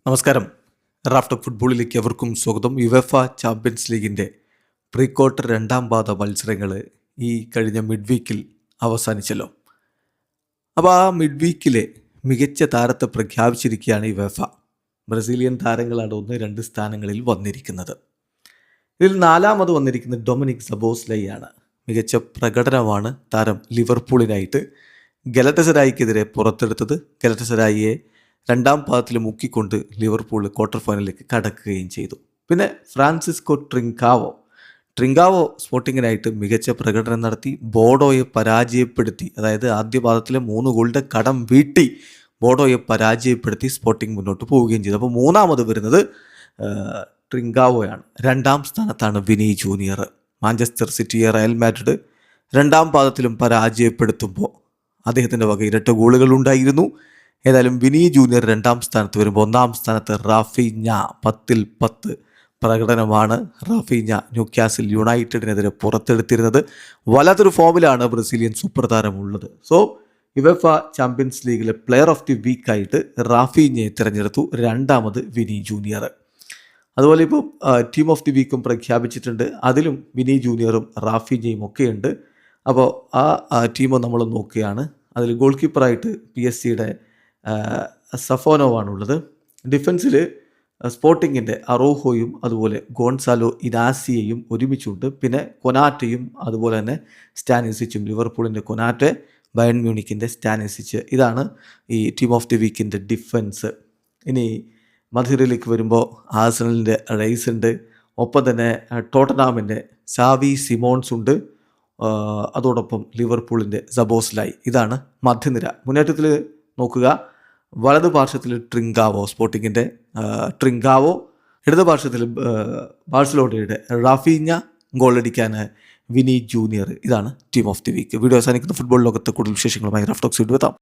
നമസ്കാരം. റാഫ്റ്റോക്ക് ഫുട്ബോളിലേക്ക് എവർക്കും സ്വാഗതം. യുവേഫ ചാമ്പ്യൻസ് ലീഗിൻ്റെ പ്രീ ക്വാർട്ടർ രണ്ടാം പാദ മത്സരങ്ങൾ ഈ കഴിഞ്ഞ മിഡ് വീക്കിൽ അവസാനിച്ചല്ലോ. അപ്പോൾ ആ മിഡ് വീക്കിലെ മികച്ച താരത്തെ പ്രഖ്യാപിച്ചിരിക്കുകയാണ് യുവേഫ. ബ്രസീലിയൻ താരങ്ങളാണ് 1-2 സ്ഥാനങ്ങളിൽ വന്നിരിക്കുന്നത്. ഇതിൽ നാലാമത് വന്നിരിക്കുന്നത് ഡൊമിനിക് സബോസ്ലൈയാണ്. മികച്ച പ്രകടനമാണ് താരം ലിവർപൂളിനായിട്ട് ഗലറ്റസറായിക്കെതിരെ പുറത്തെടുത്തത്. ഗലറ്റസറായിയെ രണ്ടാം പാദത്തിൽ മുക്കിക്കൊണ്ട് ലിവർപൂൾ ക്വാർട്ടർ ഫൈനലിലേക്ക് കടക്കുകയും ചെയ്തു. പിന്നെ ഫ്രാൻസിസ്കോ ട്രിങ്കാവോ സ്പോർട്ടിങ്ങിനായിട്ട് മികച്ച പ്രകടനം നടത്തി. ബോഡോയെ പരാജയപ്പെടുത്തി, അതായത് ആദ്യ പാദത്തിലെ 3 ഗോളിൻ്റെ കടം വീട്ടി ബോഡോയെ പരാജയപ്പെടുത്തി സ്പോർട്ടിങ് മുന്നോട്ട് പോവുകയും ചെയ്തു. അപ്പോൾ മൂന്നാമത് വരുന്നത് ട്രിങ്കാവോയാണ്. രണ്ടാം സ്ഥാനത്താണ് വിനി ജൂനിയർ. മാഞ്ചസ്റ്റർ സിറ്റിയെ റയൽ മാഡ്രിഡ് രണ്ടാം പാദത്തിലും പരാജയപ്പെടുത്തുമ്പോൾ അദ്ദേഹത്തിൻ്റെ വക ഇരട്ട ഗോളുകൾ ഉണ്ടായിരുന്നു. ഏതായാലും വിനി ജൂനിയർ രണ്ടാം സ്ഥാനത്ത് വരുമ്പോൾ ഒന്നാം സ്ഥാനത്ത് റാഫീഞ്ഞ 10-ൽ 10 പ്രകടനമാണ് റാഫീഞ്ഞ ന്യൂക്യാസിൽ യുണൈറ്റഡിനെതിരെ പുറത്തെടുത്തിരുന്നത്. വല്ലാത്തൊരു ഫോമിലാണ് ബ്രസീലിയൻ സൂപ്പർ താരമുള്ളത്. സോ യുവേഫ ചാമ്പ്യൻസ് ലീഗിലെ പ്ലെയർ ഓഫ് ദി വീക്കായിട്ട് റാഫീഞ്ഞയെ തിരഞ്ഞെടുത്തു. രണ്ടാമത് വിനി ജൂനിയർ. അതുപോലെ ഇപ്പോൾ ടീം ഓഫ് ദി വീക്കും പ്രഖ്യാപിച്ചിട്ടുണ്ട്. അതിലും വിനി ജൂനിയറും റാഫീഞ്ഞയും ഒക്കെയുണ്ട്. അപ്പോൾ ആ ടീം നമ്മൾ നോക്കുകയാണ്. അതിൽ ഗോൾ കീപ്പറായിട്ട് PSG-യുടെ സഫോനോവാണുള്ളത്. ഡിഫൻസിൽ സ്പോർട്ടിങ്ങിൻ്റെ അറോഹോയും അതുപോലെ ഗോൺസാലോ ഇനാസിയയും ഒരുമിച്ചുണ്ട്. പിന്നെ കൊനാറ്റയും അതുപോലെ തന്നെ സ്റ്റാനിസിച്ചും. ലിവർപൂളിൻ്റെ കൊനാറ്റെ, ബയൺ മ്യൂണിക്കിൻ്റെ സ്റ്റാനിസിച്ച്. ഇതാണ് ഈ ടീം ഓഫ് ദി വീക്കിൻ്റെ ഡിഫൻസ്. ഇനി മധ്യനിരയിലേക്ക് വരുമ്പോൾ ആഴ്സണലിൻ്റെ റൈസ് ഉണ്ട്. ഒപ്പം തന്നെ ടോട്ടനാമിൻ്റെ സാവി സിമോൺസ് ഉണ്ട്. അതോടൊപ്പം ലിവർപൂളിൻ്റെ സബോസ്ലൈ. ഇതാണ് മധ്യനിര. മുന്നേറ്റത്തിൽ നോക്കുക, വലത് പാർശ്വത്തിൽ ട്രിങ്കാവോ സ്പോർട്ടിങ്ങിൻ്റെ ട്രിങ്കാവോ, ഇടത് പാർശ്വത്തിൽ ബാഴ്സലോണയുടെ റാഫീഞ്ഞ, ഗോളടിക്കാൻ വിനി ജൂനിയർ. ഇതാണ് team of the week. Video അവസാനിക്കുന്ന ഫുട്ബോൾ ലോകത്ത് കൂടുതൽ വിശേഷങ്ങളുമായി റാഫ്റ്റോക്സ് വീണ്ടും എത്താം.